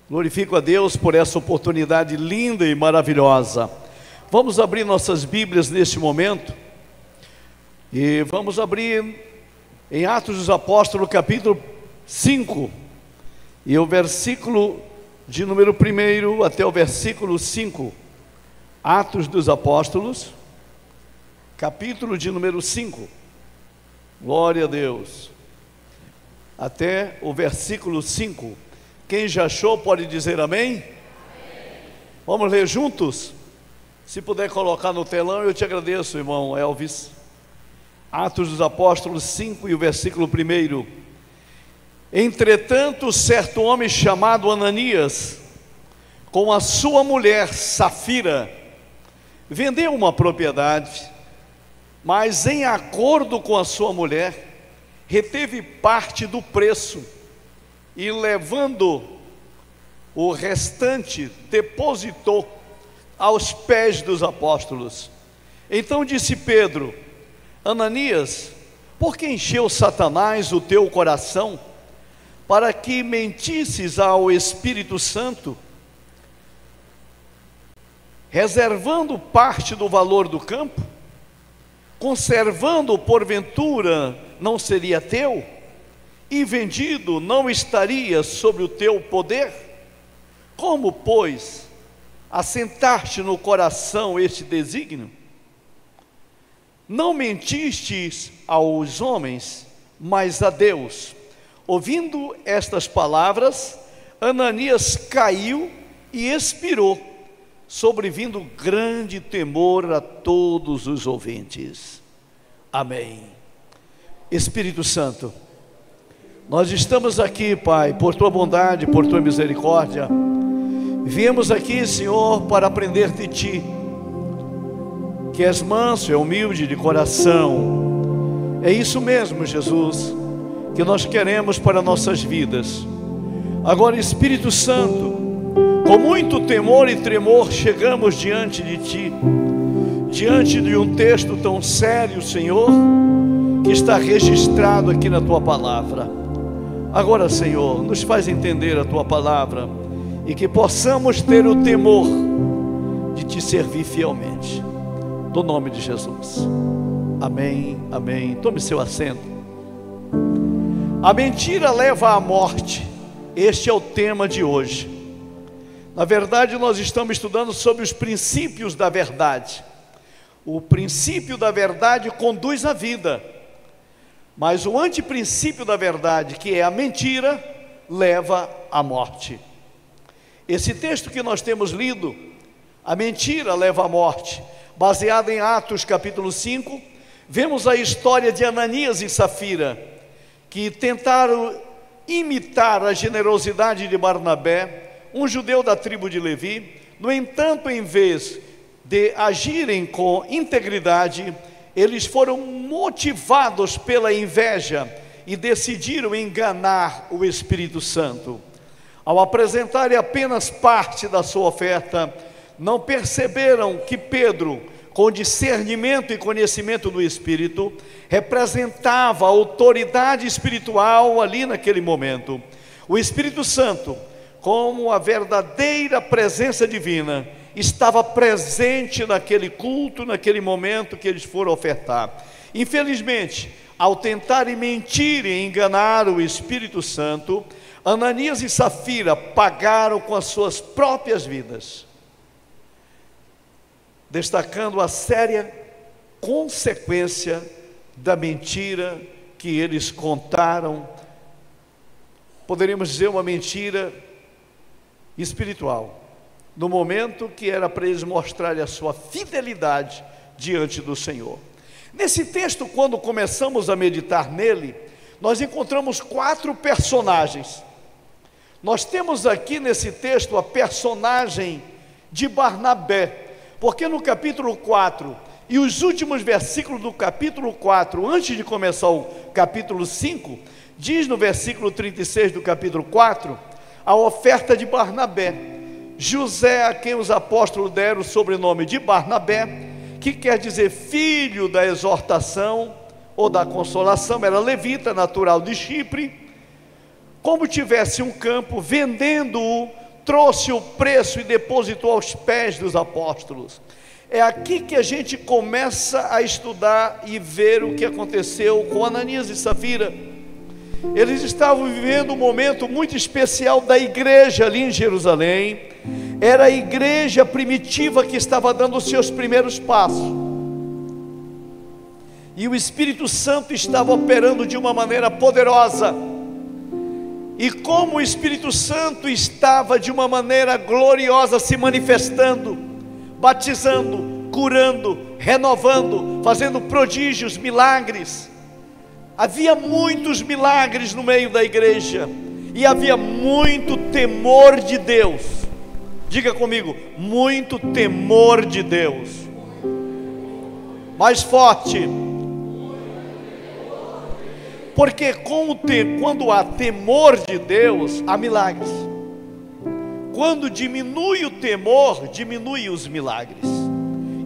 Glorifico a Deus por essa oportunidade linda e maravilhosa. Vamos abrir nossas Bíblias neste momento e vamos abrir em Atos dos Apóstolos, capítulo 5, e o versículo de número 1 até o versículo 5. Atos dos Apóstolos, capítulo de número 5. Glória a Deus. Até o versículo 5. Quem já achou pode dizer amém? Amém. Vamos ler juntos? Se puder colocar no telão, eu te agradeço, irmão Elvis. Atos dos Apóstolos 5 e o versículo 1. Entretanto, certo homem chamado Ananias, com a sua mulher Safira, vendeu uma propriedade, mas em acordo com a sua mulher, reteve parte do preço, e levando o restante, depositou aos pés dos apóstolos. Então disse Pedro: Ananias, por que encheu Satanás o teu coração, para que mentisses ao Espírito Santo, reservando parte do valor do campo? Conservando porventura não seria teu? E vendido não estaria sob o teu poder? Como, pois, assentaste no coração este desígnio? Não mentistes aos homens, mas a Deus. Ouvindo estas palavras, Ananias caiu e expirou, sobrevindo grande temor a todos os ouvintes. Amém. Espírito Santo, nós estamos aqui, Pai, por Tua bondade, por Tua misericórdia. Viemos aqui, Senhor, para aprender de Ti, que és manso e humilde de coração. É isso mesmo, Jesus, que nós queremos para nossas vidas. Agora, Espírito Santo, com muito temor e tremor chegamos diante de Ti, diante de um texto tão sério, Senhor, que está registrado aqui na Tua palavra. Agora, Senhor, nos faz entender a Tua palavra e que possamos ter o temor de Te servir fielmente, no nome de Jesus. Amém, amém. Tome seu assento. A mentira leva à morte. Este é o tema de hoje. Na verdade, nós estamos estudando sobre os princípios da verdade. O princípio da verdade conduz à vida, mas o antiprincípio da verdade, que é a mentira, leva à morte. Esse texto que nós temos lido, a mentira leva à morte, baseado em Atos capítulo 5, vemos a história de Ananias e Safira, que tentaram imitar a generosidade de Barnabé, um judeu da tribo de Levi. No entanto, em vez de agirem com integridade, eles foram motivados pela inveja e decidiram enganar o Espírito Santo. Ao apresentarem apenas parte da sua oferta, não perceberam que Pedro, com discernimento e conhecimento do Espírito, representava a autoridade espiritual ali naquele momento. O Espírito Santo, como a verdadeira presença divina, estava presente naquele culto, naquele momento que eles foram ofertar. Infelizmente, ao tentarem mentir e enganar o Espírito Santo, Ananias e Safira pagaram com as suas próprias vidas, destacando a séria consequência da mentira que eles contaram. Poderíamos dizer uma mentira espiritual, no momento que era para eles mostrarem a sua fidelidade diante do Senhor. Nesse texto, quando começamos a meditar nele, nós encontramos 4 personagens. Nós temos aqui nesse texto a personagem de Barnabé, porque no capítulo 4 e os últimos versículos do capítulo 4, antes de começar o capítulo 5, diz no versículo 36 do capítulo 4, a oferta de Barnabé. José, a quem os apóstolos deram o sobrenome de Barnabé, que quer dizer filho da exortação ou da consolação, era levita, natural de Chipre. Como tivesse um campo, vendendo-o, trouxe o preço e depositou aos pés dos apóstolos. É aqui que a gente começa a estudar e ver o que aconteceu com Ananias e Safira. Eles estavam vivendo um momento muito especial da igreja ali em Jerusalém. Era a igreja primitiva que estava dando os seus primeiros passos, e o Espírito Santo estava operando de uma maneira poderosa. E como o Espírito Santo estava de uma maneira gloriosa se manifestando, batizando, curando, renovando, fazendo prodígios, milagres. Havia muitos milagres no meio da igreja, e havia muito temor de Deus. Diga comigo, muito temor de Deus. Mais forte. Porque quando há temor de Deus, há milagres. Quando diminui o temor, diminui os milagres.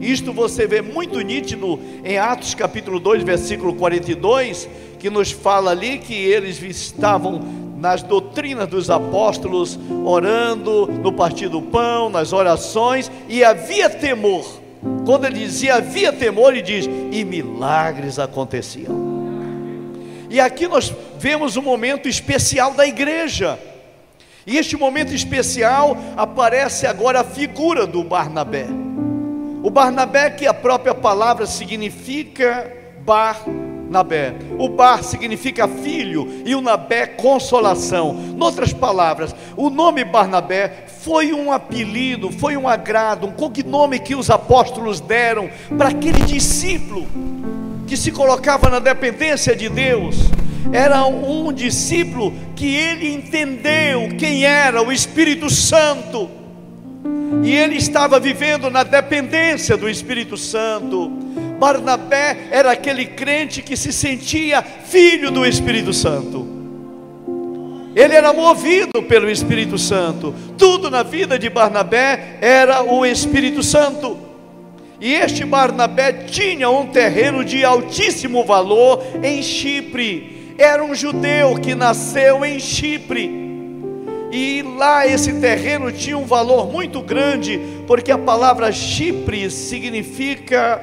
Isto você vê muito nítido em Atos capítulo 2, versículo 42, que nos fala ali que eles estavam nas doutrinas dos apóstolos, orando, no partir do pão, nas orações, e havia temor. Quando ele dizia havia temor, ele diz, e milagres aconteciam. E aqui nós vemos um momento especial da igreja. E este momento especial aparece agora a figura do Barnabé. O Barnabé, que a própria palavra significa Barnabé. O Bar significa filho e o Nabé consolação. Em outras palavras, o nome Barnabé foi um apelido, foi um agrado, um cognome que os apóstolos deram para aquele discípulo que se colocava na dependência de Deus. Era um discípulo que ele entendeu quem era o Espírito Santo, e ele estava vivendo na dependência do Espírito Santo. Barnabé era aquele crente que se sentia filho do Espírito Santo. Ele era movido pelo Espírito Santo. Tudo na vida de Barnabé era o Espírito Santo. E este Barnabé tinha um terreno de altíssimo valor em Chipre. Era um judeu que nasceu em Chipre. E lá esse terreno tinha um valor muito grande, porque a palavra Chipre significa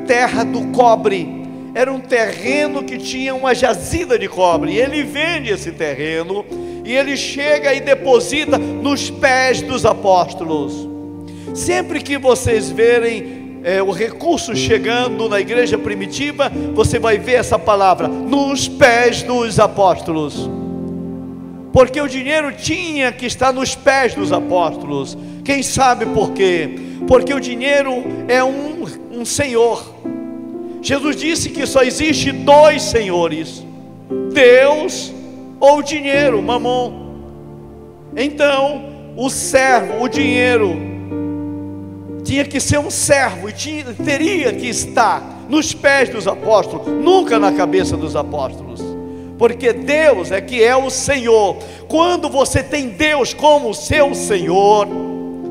terra do cobre. Era um terreno que tinha uma jazida de cobre. E ele vende esse terreno, e ele chega e deposita nos pés dos apóstolos. Sempre que vocês verem o recurso chegando na igreja primitiva, você vai ver essa palavra, nos pés dos apóstolos. Porque o dinheiro tinha que estar nos pés dos apóstolos. Quem sabe por quê? Porque o dinheiro é um senhor. Jesus disse que só existe dois senhores: Deus ou dinheiro, mamon. Então, o servo, o dinheiro, tinha que ser um servo, e teria que estar nos pés dos apóstolos, nunca na cabeça dos apóstolos. Porque Deus é que é o Senhor. Quando você tem Deus como seu Senhor,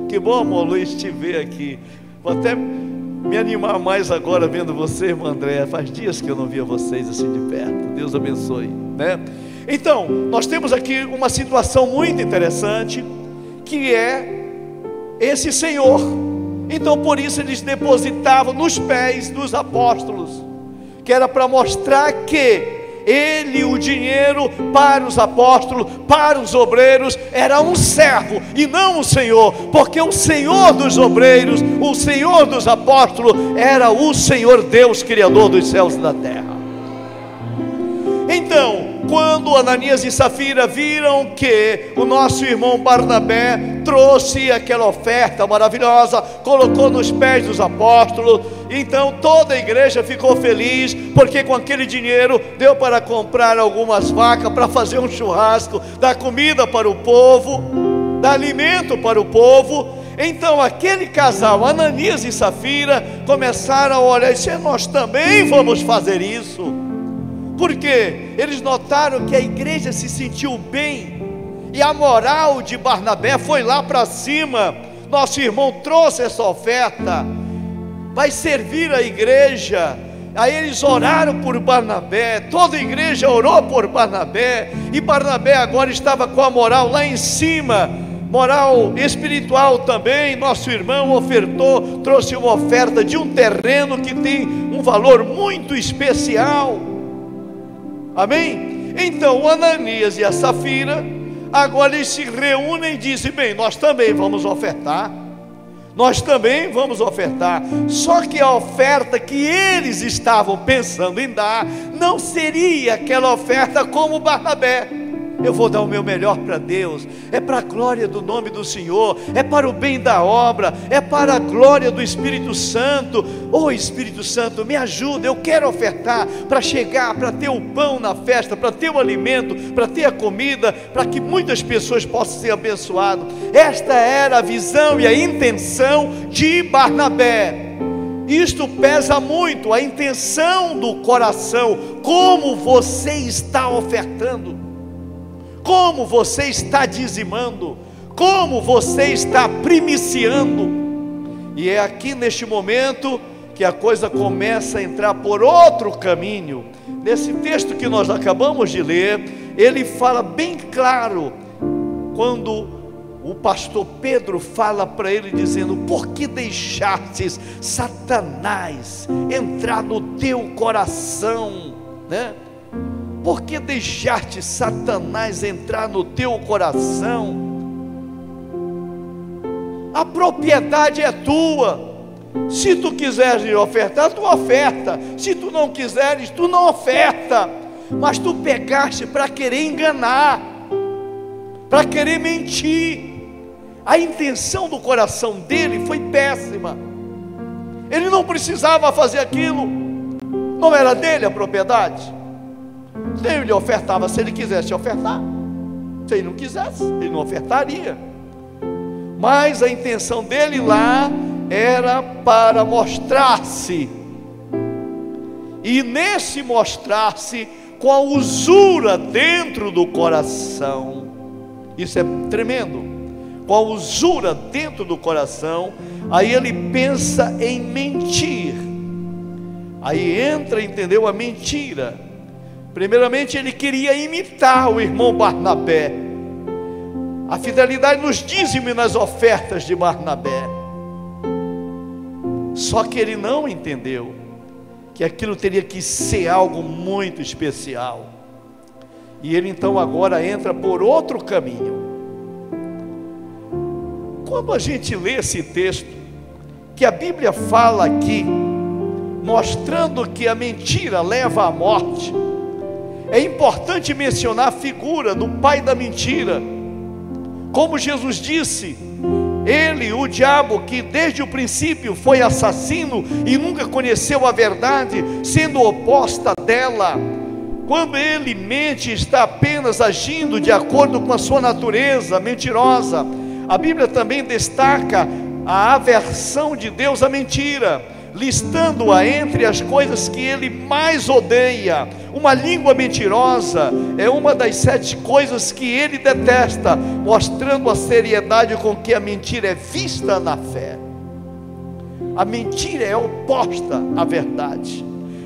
que bom, amor Luiz, te ver aqui. Vou até me animar mais agora vendo você, irmã André. Faz dias que eu não via vocês assim de perto. Deus abençoe, né? Então, nós temos aqui uma situação muito interessante, que é esse Senhor. Então por isso eles depositavam nos pés dos apóstolos, que era para mostrar que ele, o dinheiro para os apóstolos, para os obreiros, era um servo e não um senhor. Porque o Senhor dos obreiros, o Senhor dos apóstolos, era o Senhor Deus, Criador dos céus e da terra. Então, quando Ananias e Safira viram que o nosso irmão Barnabé trouxe aquela oferta maravilhosa, colocou nos pés dos apóstolos, então toda a igreja ficou feliz, porque com aquele dinheiro deu para comprar algumas vacas, para fazer um churrasco, dar comida para o povo, dar alimento para o povo. Então aquele casal, Ananias e Safira, começaram a olhar e disseram: nós também vamos fazer isso. Porque eles notaram que a igreja se sentiu bem, e a moral de Barnabé foi lá para cima. Nosso irmão trouxe essa oferta, vai servir a igreja, Aí eles oraram por Barnabé, toda a igreja orou por Barnabé, e Barnabé agora estava com a moral lá em cima, moral espiritual também. Nosso irmão ofertou, trouxe uma oferta de um terreno que tem um valor muito especial, amém? Então o Ananias e a Safira, agora eles se reúnem e dizem: bem, nós também vamos ofertar. Nós também vamos ofertar. Só que a oferta que eles estavam pensando em dar não seria aquela oferta como Barnabé. Eu vou dar o meu melhor para Deus, é para a glória do nome do Senhor, é para o bem da obra, é para a glória do Espírito Santo. Oh Espírito Santo, me ajuda, eu quero ofertar para chegar, para ter o pão na festa, para ter o alimento, para ter a comida, para que muitas pessoas possam ser abençoadas. Esta era a visão e a intenção de Barnabé. Isto pesa muito, a intenção do coração, como você está ofertando, como você está dizimando, como você está primiciando. E é aqui neste momento que a coisa começa a entrar por outro caminho. Nesse texto que nós acabamos de ler, ele fala bem claro, quando o pastor Pedro fala para ele dizendo: por que deixastes Satanás entrar no teu coração, né? Por que deixaste Satanás entrar no teu coração? A propriedade é tua. Se tu quiseres ofertar, tu oferta. Se tu não quiseres, tu não oferta. Mas tu pegaste para querer enganar, para querer mentir. A intenção do coração dele foi péssima. Ele não precisava fazer aquilo. Não era dele a propriedade. Ele ofertava se ele quisesse ofertar. Se ele não quisesse, ele não ofertaria. Mas a intenção dele lá era para mostrar-se. E nesse mostrar-se, com a usura dentro do coração. Isso é tremendo. Com a usura dentro do coração, aí ele pensa em mentir. Aí entra, entendeu, a mentira. Primeiramente ele queria imitar o irmão Barnabé, a fidelidade nos dízimos e nas ofertas de Barnabé. Só que ele não entendeu que aquilo teria que ser algo muito especial. E ele então agora entra por outro caminho. Quando a gente lê esse texto, que a Bíblia fala aqui, mostrando que a mentira leva à morte, é importante mencionar a figura do pai da mentira. Como Jesus disse, ele, o diabo, que desde o princípio foi assassino e nunca conheceu a verdade, sendo oposta dela. Quando ele mente, está apenas agindo de acordo com a sua natureza mentirosa. A Bíblia também destaca a aversão de Deus à mentira, listando-a entre as coisas que ele mais odeia. Uma língua mentirosa é uma das 7 coisas que ele detesta, mostrando a seriedade com que a mentira é vista na fé. A mentira é oposta à verdade.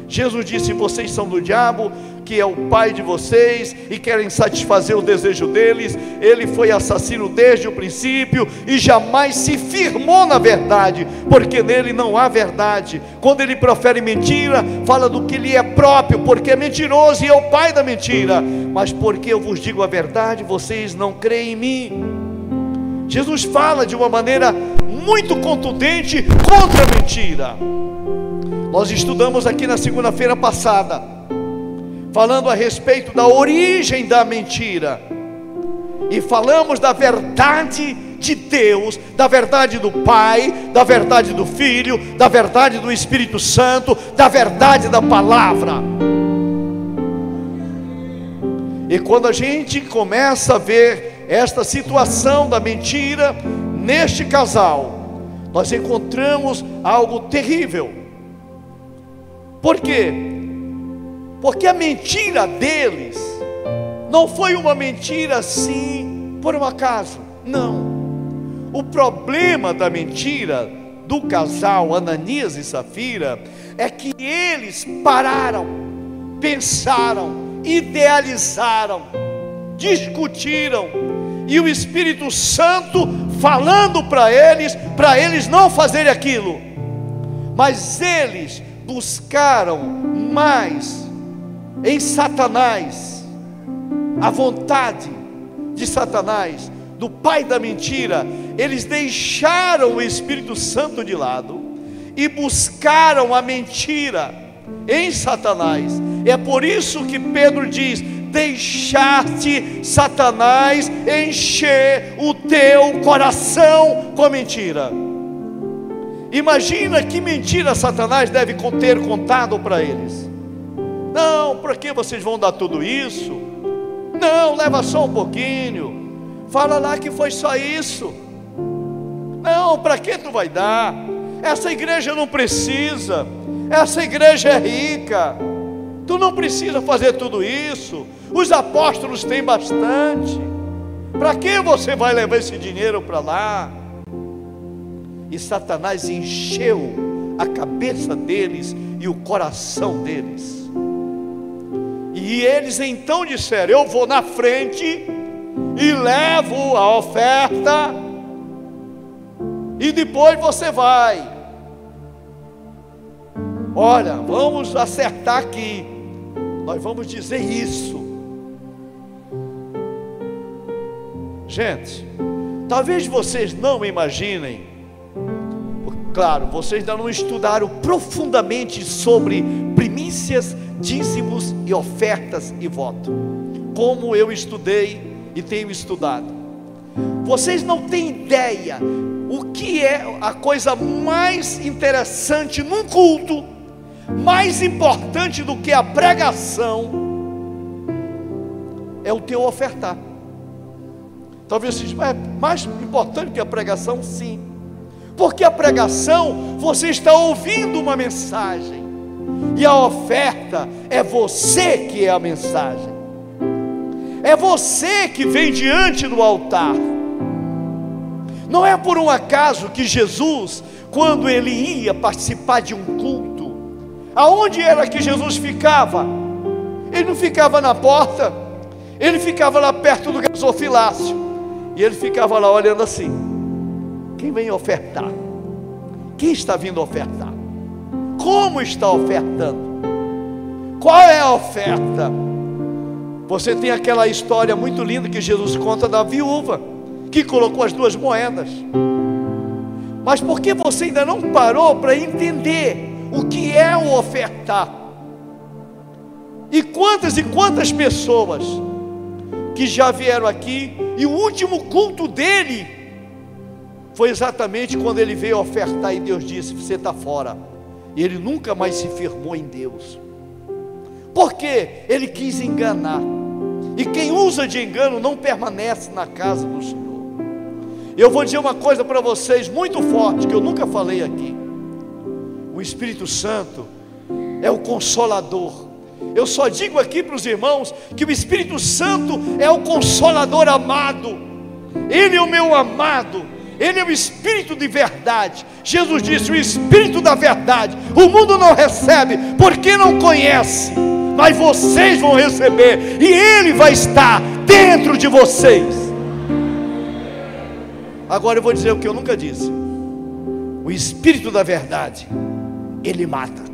Jesus disse: vocês são do diabo, que é o pai de vocês, e querem satisfazer o desejo deles. Ele foi assassino desde o princípio e jamais se firmou na verdade, porque nele não há verdade. Quando ele profere mentira, fala do que lhe é próprio, porque é mentiroso e é o pai da mentira. Mas porque eu vos digo a verdade, vocês não creem em mim. Jesus fala de uma maneira muito contundente contra a mentira. Nós estudamos aqui na segunda-feira passada, falando a respeito da origem da mentira, e falamos da verdade de Deus, da verdade do Pai, da verdade do Filho, da verdade do Espírito Santo, da verdade da palavra. E quando a gente começa a ver esta situação da mentira neste casal, nós encontramos algo terrível. Por quê? Porque a mentira deles não foi uma mentira assim por um acaso. Não. O problema da mentira do casal Ananias e Safira é que eles pararam, pensaram, idealizaram, discutiram, e o Espírito Santo falando para eles não fazerem aquilo, mas eles buscaram mais em Satanás, a vontade de Satanás, do pai da mentira. Eles deixaram o Espírito Santo de lado e buscaram a mentira em Satanás. É por isso que Pedro diz: deixar-te Satanás encher o teu coração com mentira. Imagina que mentira Satanás deve ter contado para eles. Não, para que vocês vão dar tudo isso? Não, leva só um pouquinho. Fala lá que foi só isso. Não, para que tu vai dar? Essa igreja não precisa. Essa igreja é rica. Tu não precisa fazer tudo isso. Os apóstolos têm bastante. Para que você vai levar esse dinheiro para lá? E Satanás encheu a cabeça deles e o coração deles. E eles então disseram: eu vou na frente e levo a oferta, e depois você vai. Olha, vamos acertar aqui, nós vamos dizer isso. Gente, talvez vocês não imaginem, claro, vocês ainda não estudaram profundamente sobre primícias, dízimos e ofertas e voto, como eu estudei e tenho estudado. Vocês não têm ideia o que é a coisa mais interessante num culto, mais importante do que a pregação, é o teu ofertar. Talvez vocês é mais importante que a pregação, sim, porque a pregação você está ouvindo uma mensagem, e a oferta é você que é a mensagem. É você que vem diante do altar. Não é por um acaso que Jesus, quando ele ia participar de um culto, aonde era que Jesus ficava? Ele não ficava na porta, ele ficava lá perto do gasofilácio, e ele ficava lá olhando assim: quem vem ofertar? Quem está vindo ofertar? Como está ofertando? Qual é a oferta? Você tem aquela história muito linda que Jesus conta da viúva que colocou as 2 moedas. Mas por que você ainda não parou para entender o que é o ofertar? E quantas pessoas que já vieram aqui, e o último culto dele foi exatamente quando ele veio ofertar, e Deus disse: você está fora. E ele nunca mais se firmou em Deus, porque ele quis enganar. E quem usa de engano não permanece na casa do Senhor. Eu vou dizer uma coisa para vocês muito forte, que eu nunca falei aqui: o Espírito Santo é o Consolador. Eu só digo aqui para os irmãos que o Espírito Santo é o Consolador amado. Ele é o meu amado, ele é o Espírito de verdade. Jesus disse: o Espírito da verdade o mundo não recebe, porque não conhece, mas vocês vão receber, e ele vai estar dentro de vocês. Agora eu vou dizer o que eu nunca disse: o Espírito da verdade, ele mata.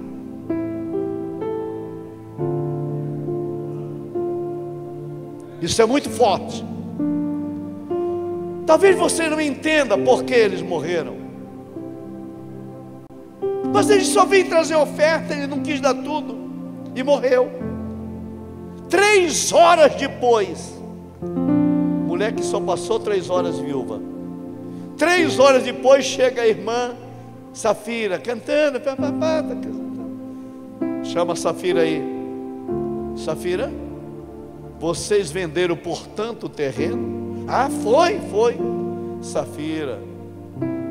Isso é muito forte. Talvez você não entenda por que eles morreram, mas ele só veio trazer oferta, ele não quis dar tudo e morreu. 3 horas depois, mulher que só passou 3 horas viúva, 3 horas depois chega a irmã Safira cantando, chama a Safira aí: Safira, vocês venderam por tanto terreno? Ah, foi. Safira,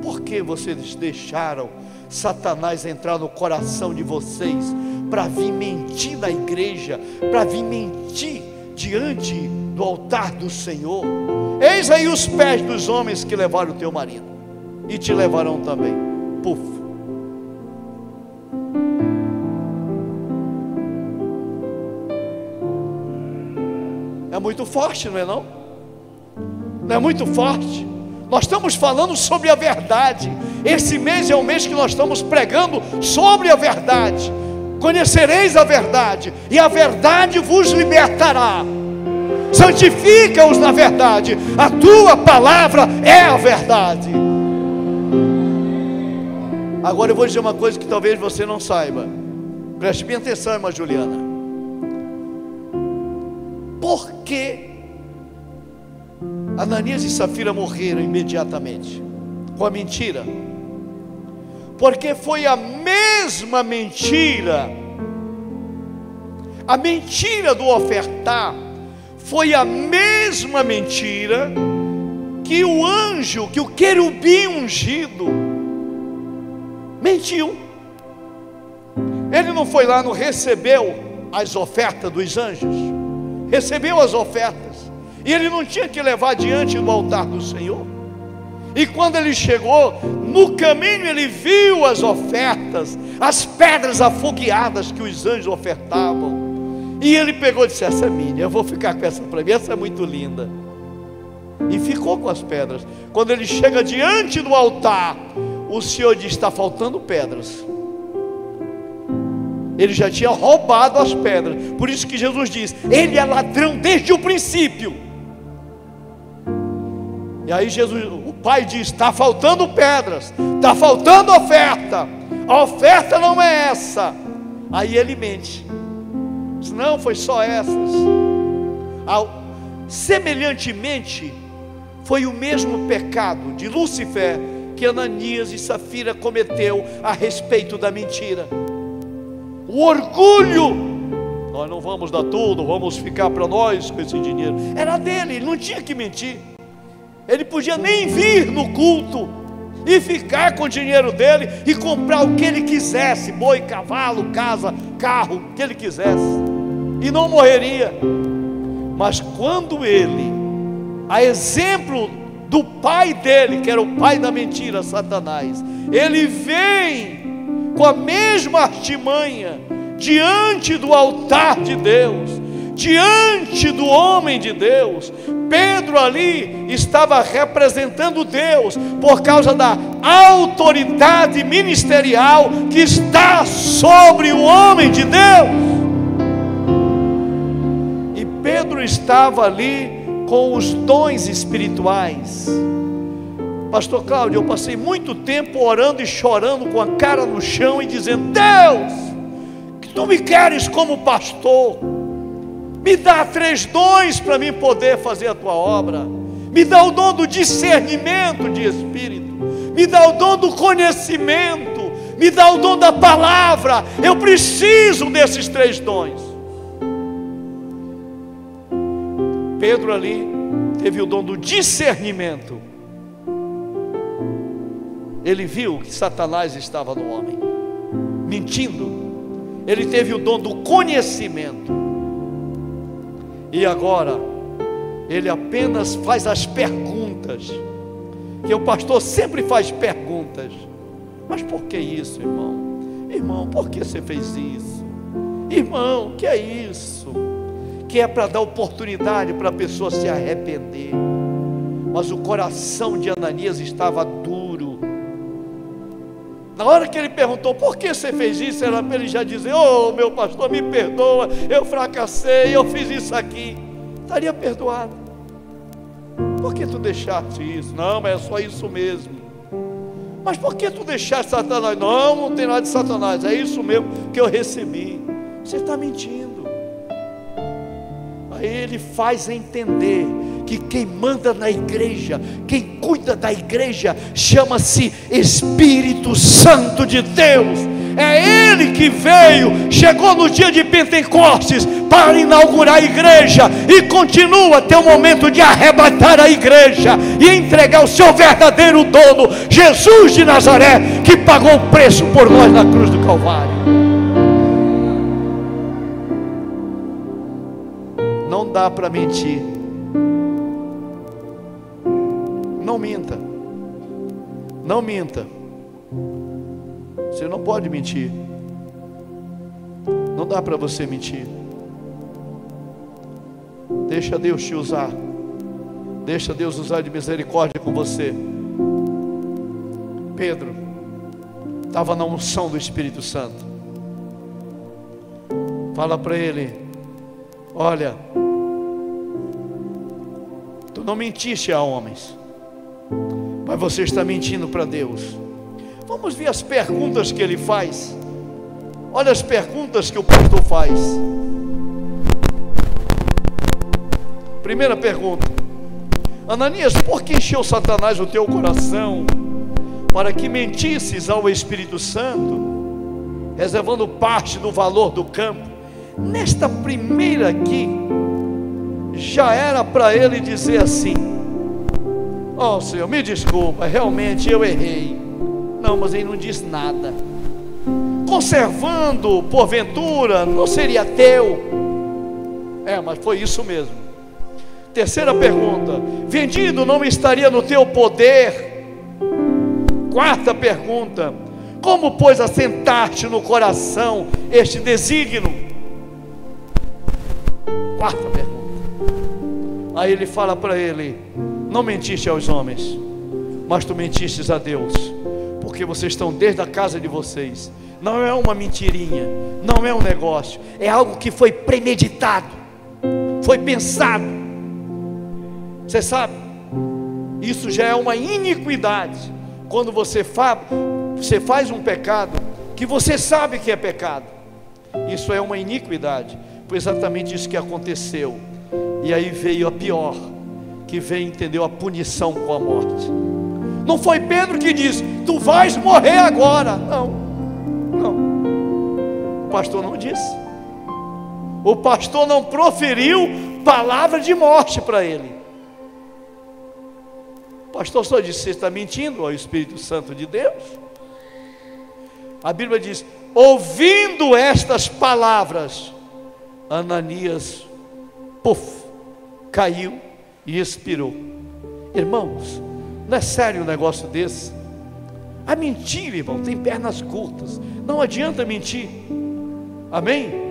por que vocês deixaram Satanás entrar no coração de vocês, para vir mentir na igreja, para vir mentir diante do altar do Senhor? Eis aí os pés dos homens que levaram o teu marido, e te levarão também. Puf. É muito forte, não é não? Não é muito forte? Nós estamos falando sobre a verdade. Esse mês é o mês que nós estamos pregando sobre a verdade. Conhecereis a verdade, e a verdade vos libertará. Santifica-os na verdade, a tua palavra é a verdade. Agora eu vou dizer uma coisa que talvez você não saiba. Preste bem atenção, irmã Juliana. Por que Ananias e Safira morreram imediatamente? Com a mentira. Porque foi a mesma mentira. A mentira do ofertar foi a mesma mentira que o anjo, que o querubim ungido mentiu. Ele não foi lá, não recebeu as ofertas dos anjos, recebeu as ofertas, e ele não tinha que levar diante do altar do Senhor. E quando ele chegou, no caminho ele viu as ofertas, as pedras afogueadas que os anjos ofertavam. E ele pegou e disse: essa é minha, eu vou ficar com essa para mim, essa é muito linda. E ficou com as pedras. Quando ele chega diante do altar, o Senhor diz: está faltando pedras. Ele já tinha roubado as pedras. Por isso que Jesus diz: ele é ladrão desde o princípio. E aí Jesus, o pai diz: está faltando pedras, está faltando oferta, a oferta não é essa. Aí ele mente, diz: não, foi só essas. Semelhantemente, foi o mesmo pecado de Lúcifer que Ananias e Safira cometeu a respeito da mentira. O orgulho: nós não vamos dar tudo, vamos ficar para nós com esse dinheiro. Era dele, ele não tinha que mentir. Ele podia nem vir no culto e ficar com o dinheiro dele e comprar o que ele quisesse, boi, cavalo, casa, carro, o que ele quisesse, e não morreria. Mas quando ele, a exemplo do pai dele, que era o pai da mentira, Satanás, ele vem com a mesma artimanha diante do altar de Deus, diante do homem de Deus. Pedro ali estava representando Deus por causa da autoridade ministerial que está sobre o homem de Deus. E Pedro estava ali com os dons espirituais. Pastor Cláudio, eu passei muito tempo orando e chorando com a cara no chão e dizendo: Deus, que tu me queres como pastor, me dá 3 dons para mim poder fazer a tua obra. Me dá o dom do discernimento de espírito, me dá o dom do conhecimento, me dá o dom da palavra. Eu preciso desses 3 dons. Pedro ali teve o dom do discernimento. Ele viu que Satanás estava no homem mentindo. Ele teve o dom do conhecimento. E agora ele apenas faz as perguntas, que o pastor sempre faz perguntas. Mas por que isso, irmão? Irmão, por que você fez isso? Irmão, que é isso? Que é para dar oportunidade para a pessoa se arrepender. Mas o coração de Ananias estava duro. Na hora que ele perguntou: por que você fez isso? Era para ele já dizer: oh, meu pastor, me perdoa, eu fracassei, eu fiz isso aqui. Estaria perdoado. Por que tu deixaste isso? Não, mas é só isso mesmo. Mas por que tu deixaste Satanás? Não, não tem nada de Satanás, é isso mesmo que eu recebi. Você está mentindo. Aí ele faz entender que quem manda na igreja, quem cuida da igreja, chama-se Espírito Santo de Deus. É Ele que veio, chegou no dia de Pentecostes para inaugurar a igreja e continua até o momento de arrebatar a igreja e entregar o seu verdadeiro dono, Jesus de Nazaré, que pagou o preço por nós na cruz do Calvário. Não dá para mentir. Não minta. Não minta. Você não pode mentir. Não dá para você mentir. Deixa Deus te usar. Deixa Deus usar de misericórdia com você. Pedro estava na unção do Espírito Santo. Fala para ele: olha, tu não mentiste a homens, mas você está mentindo para Deus. Vamos ver as perguntas que ele faz. Olha as perguntas que o pastor faz. Primeira pergunta: Ananias, por que encheu Satanás o teu coração para que mentisses ao Espírito Santo, reservando parte do valor do campo? Nesta primeira aqui, já era para ele dizer assim: ó, Senhor, me desculpa, realmente eu errei. Não, mas ele não diz nada. Conservando, porventura, não seria teu? Mas foi isso mesmo. Terceira pergunta: vendido não estaria no teu poder? Quarta pergunta: como, pois, assentaste no coração este desígnio? Quarta pergunta. Aí ele fala para ele: não mentiste aos homens, mas tu mentistes a Deus, porque vocês estão desde a casa de vocês. Não é uma mentirinha, não é um negócio, é algo que foi premeditado, foi pensado. Você sabe, isso já é uma iniquidade. Quando você faz um pecado que você sabe que é pecado, isso é uma iniquidade. Foi exatamente isso que aconteceu. E aí veio a pior, que veio, entendeu, a punição com a morte. Não foi Pedro que disse: tu vais morrer agora. Não, o pastor não disse. O pastor não proferiu palavra de morte para ele. O pastor só disse: você está mentindo ao Espírito Santo de Deus. A Bíblia diz: ouvindo estas palavras, Ananias, caiu e expirou. Irmãos, não é sério um negócio desse? A mentira, irmão, tem pernas curtas. Não adianta mentir. Amém?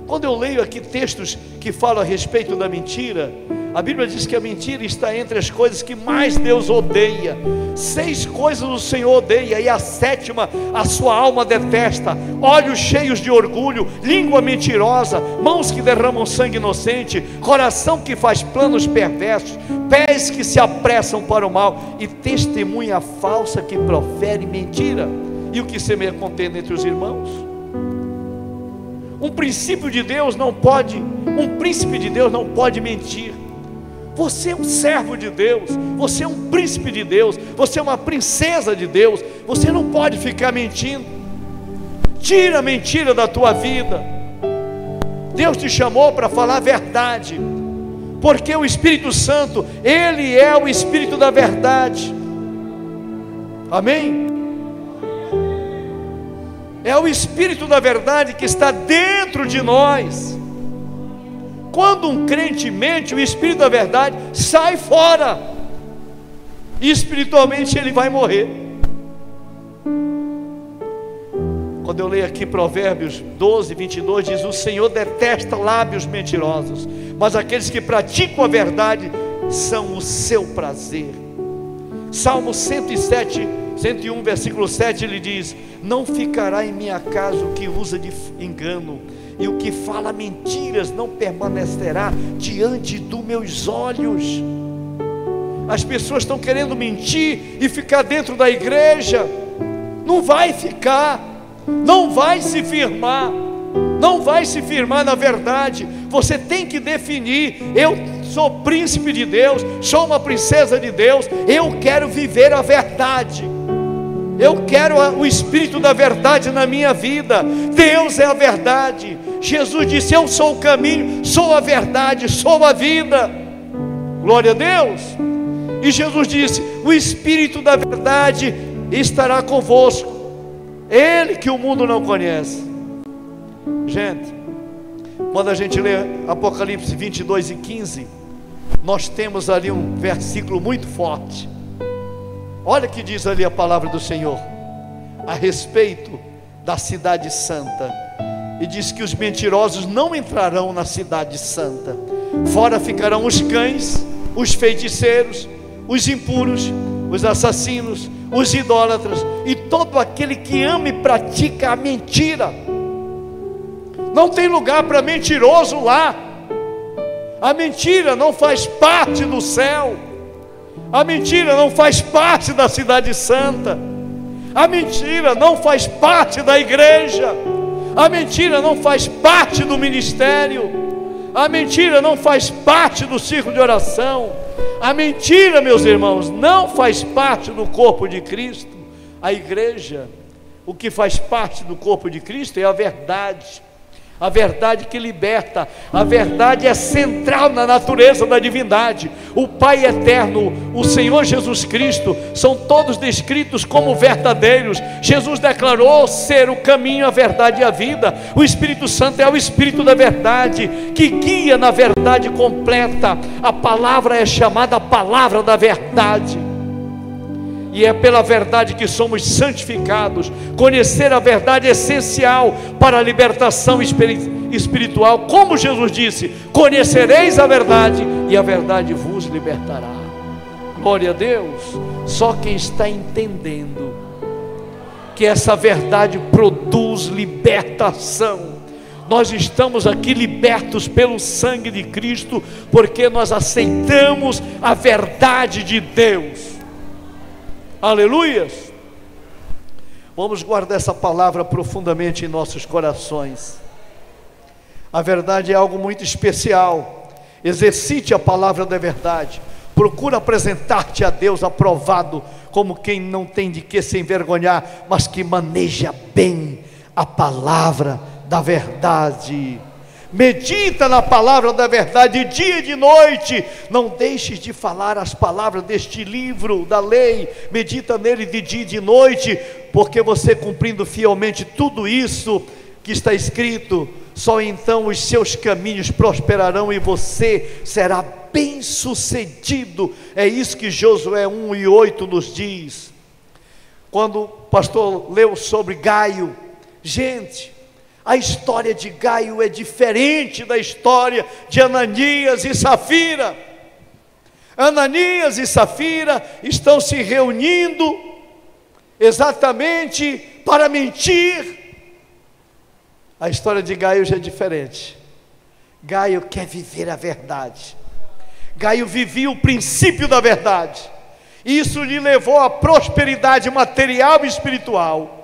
Quando eu leio aqui textos que falam a respeito da mentira, a Bíblia diz que a mentira está entre as coisas que mais Deus odeia. 6 coisas o Senhor odeia, e a 7ª a sua alma detesta: olhos cheios de orgulho, língua mentirosa, mãos que derramam sangue inocente, coração que faz planos perversos, pés que se apressam para o mal, e testemunha falsa que profere mentira. E o que semeia contenda entre os irmãos? Um príncipe de Deus não pode mentir. Você é um servo de Deus, você é um príncipe de Deus, você é uma princesa de Deus. Você não pode ficar mentindo. Tira a mentira da tua vida. Deus te chamou para falar a verdade, porque o Espírito Santo, Ele é o Espírito da verdade. Amém? É o Espírito da verdade que está dentro de nós. Quando um crente mente, o Espírito da verdade sai fora, e espiritualmente ele vai morrer. Quando eu leio aqui Provérbios 12, 22, diz: o Senhor detesta lábios mentirosos, mas aqueles que praticam a verdade são o seu prazer. Salmo 101, versículo 7, ele diz: não ficará em minha casa o que usa de engano, e o que fala mentiras não permanecerá diante dos meus olhos. As pessoas estão querendo mentir e ficar dentro da igreja. Não vai ficar, não vai se firmar, não vai se firmar na verdade. Você tem que definir: eu sou príncipe de Deus, sou uma princesa de Deus, eu quero viver a verdade. Eu quero o Espírito da verdade na minha vida. Deus é a verdade. Jesus disse: eu sou o caminho, sou a verdade, sou a vida. Glória a Deus. E Jesus disse: o Espírito da verdade estará convosco, Ele que o mundo não conhece. Gente, quando a gente lê Apocalipse 22 e 15, nós temos ali um versículo muito forte. Olha que diz ali a palavra do Senhor: a respeito da cidade santa, e diz que os mentirosos não entrarão na cidade santa. Fora ficarão os cães, os feiticeiros, os impuros, os assassinos, os idólatras e todo aquele que ama e pratica a mentira. Não tem lugar para mentiroso lá. A mentira não faz parte do céu. A mentira não faz parte da cidade santa. A mentira não faz parte da igreja. A mentira não faz parte do ministério. A mentira não faz parte do círculo de oração. A mentira, meus irmãos, não faz parte do corpo de Cristo. A igreja, o que faz parte do corpo de Cristo é a verdade. A verdade que liberta. A verdade é central na natureza da divindade. O Pai eterno, o Senhor Jesus Cristo, são todos descritos como verdadeiros. Jesus declarou ser o caminho, a verdade e a vida. O Espírito Santo é o Espírito da verdade, que guia na verdade completa. A palavra é chamada a palavra da verdade, e é pela verdade que somos santificados. Conhecer a verdade é essencial para a libertação espiritual. Como Jesus disse: conhecereis a verdade e a verdade vos libertará. Glória a Deus. Só quem está entendendo que essa verdade produz libertação. Nós estamos aqui libertos pelo sangue de Cristo, porque nós aceitamos a verdade de Deus. Aleluias. Vamos guardar essa palavra profundamente em nossos corações. A verdade é algo muito especial. Exercite a palavra da verdade. Procura apresentar-te a Deus aprovado, como quem não tem de que se envergonhar, mas que maneja bem a palavra da verdade. Medita na palavra da verdade dia e de noite. Não deixes de falar as palavras deste livro da lei. Medita nele de dia e de noite, porque você, cumprindo fielmente tudo isso que está escrito, só então os seus caminhos prosperarão e você será bem sucedido. É isso que Josué 1:8 nos diz. Quando o pastor leu sobre Gaio, gente, a história de Gaio é diferente da história de Ananias e Safira. Ananias e Safira estão se reunindo exatamente para mentir. A história de Gaio já é diferente. Gaio quer viver a verdade. Gaio vivia o princípio da verdade. Isso lhe levou à prosperidade material e espiritual.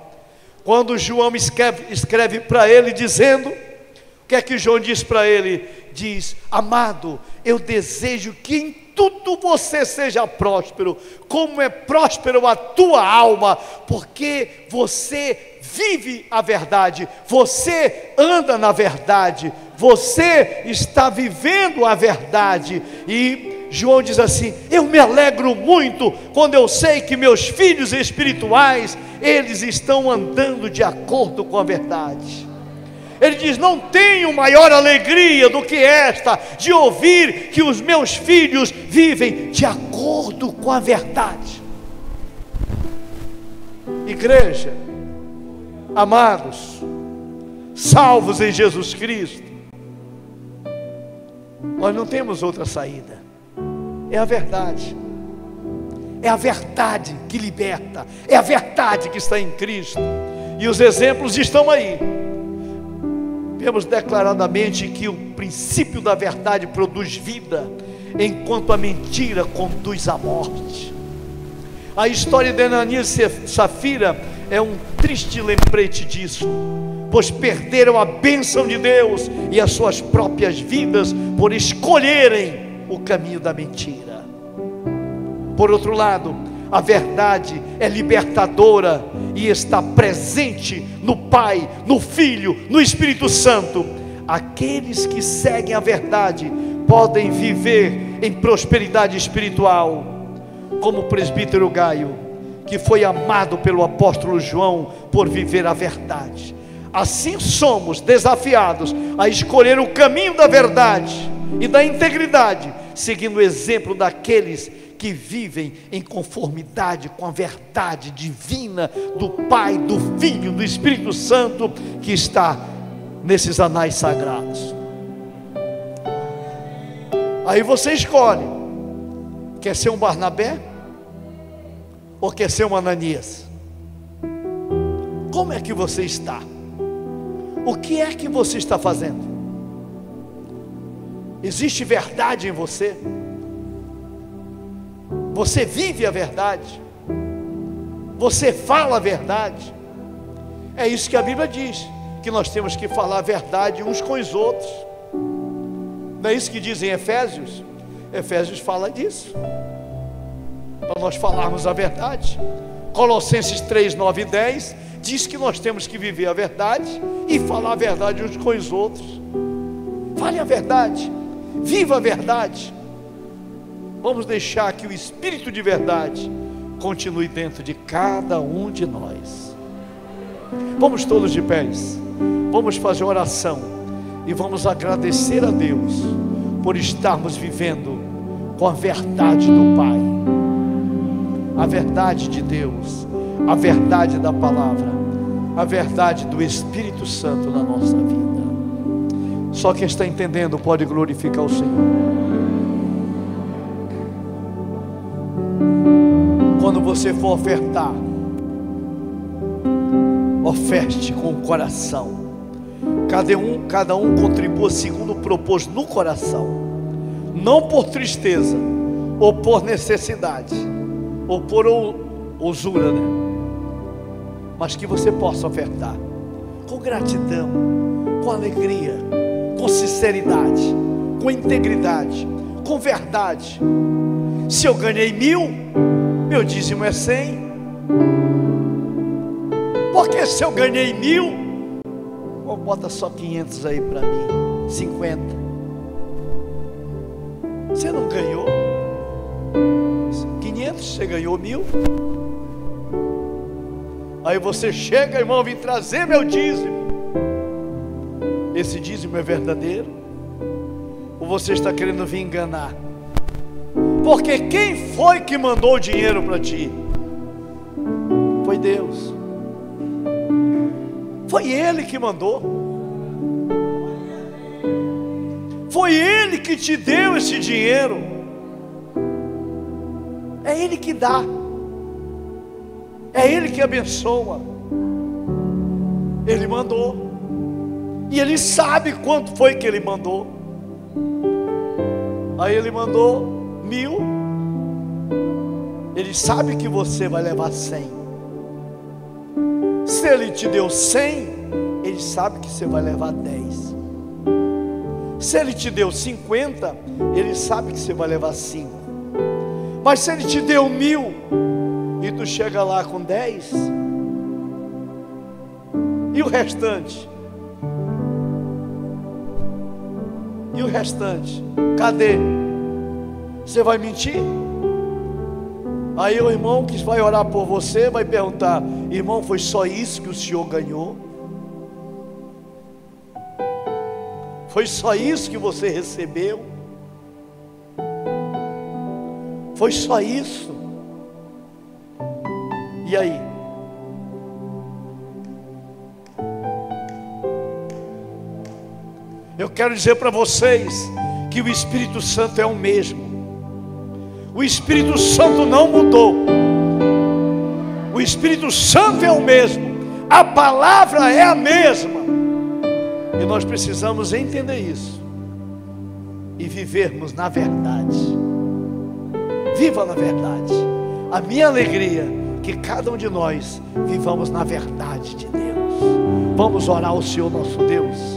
Quando João escreve para ele dizendo, o que é que João diz para ele? Diz: amado, eu desejo que em tudo você seja próspero, como é próspero a tua alma, porque você vive a verdade, você anda na verdade, você está vivendo a verdade. E João diz assim: eu me alegro muito quando eu sei que meus filhos espirituais, eles estão andando de acordo com a verdade. Ele diz: não tenho maior alegria do que esta, de ouvir que os meus filhos vivem de acordo com a verdade. Igreja, amados, salvos em Jesus Cristo, nós não temos outra saída. É a verdade. É a verdade que liberta. É a verdade que está em Cristo. E os exemplos estão aí. Vemos declaradamente que o princípio da verdade produz vida, enquanto a mentira conduz à morte. A história de Ananias e Safira é um triste lembrete disso, pois perderam a bênção de Deus e as suas próprias vidas por escolherem o caminho da mentira. Por outro lado, a verdade é libertadora e está presente no Pai, no Filho, no Espírito Santo. Aqueles que seguem a verdade podem viver em prosperidade espiritual, como o presbítero Gaio, que foi amado pelo apóstolo João por viver a verdade. Assim somos desafiados a escolher o caminho da verdade e da integridade, seguindo o exemplo daqueles que vivem em conformidade com a verdade divina do Pai, do Filho, do Espírito Santo que está nesses anais sagrados. Aí você escolhe: quer ser um Barnabé ou quer ser um Ananias? Como é que você está? O que é que você está fazendo? Existe verdade em você? Você vive a verdade? Você fala a verdade? É isso que a Bíblia diz, que nós temos que falar a verdade uns com os outros. Não é isso que diz em Efésios? Efésios fala disso, para nós falarmos a verdade. Colossenses 3, 9 e 10 diz que nós temos que viver a verdade e falar a verdade uns com os outros. Fale a verdade, viva a verdade. Vamos deixar que o Espírito de verdade continue dentro de cada um de nós. Vamos todos de pés, vamos fazer oração e vamos agradecer a Deus por estarmos vivendo com a verdade do Pai, a verdade de Deus, a verdade da palavra, a verdade do Espírito Santo na nossa vida. Só quem está entendendo pode glorificar o Senhor. Quando você for ofertar, oferte com o coração. Cada um contribua segundo propôs no coração, não por tristeza, ou por necessidade, ou por usura, né? Mas que você possa ofertar com gratidão, com alegria, com sinceridade, com integridade, com verdade. Se eu ganhei 1000, meu dízimo é 100. Porque se eu ganhei 1000, bota só 500 aí para mim, 50. Você não ganhou 500, você ganhou 1000. Aí você chega, irmão, vim trazer meu dízimo. Esse dízimo é verdadeiro? Ou você está querendo vir enganar? Porque quem foi que mandou o dinheiro para ti? Foi Deus. Foi Ele que mandou. Foi Ele que te deu esse dinheiro. É Ele que dá. É Ele que abençoa. Ele mandou. E Ele sabe quanto foi que Ele mandou. Aí Ele mandou 1000. Ele sabe que você vai levar 100. Se Ele te deu 100, Ele sabe que você vai levar 10. Se Ele te deu 50, Ele sabe que você vai levar 5. Mas se Ele te deu 1000 e tu chega lá com 10, e o restante? E o restante? Cadê? Você vai mentir? Aí o irmão que vai orar por você vai perguntar: irmão, foi só isso que o senhor ganhou? Foi só isso que você recebeu? Foi só isso? E aí? Eu quero dizer para vocês que o Espírito Santo é o mesmo. O Espírito Santo não mudou. O Espírito Santo é o mesmo. A palavra é a mesma. E nós precisamos entender isso e vivermos na verdade. Viva na verdade. A minha alegria é que cada um de nós vivamos na verdade de Deus. Vamos orar ao Senhor nosso Deus.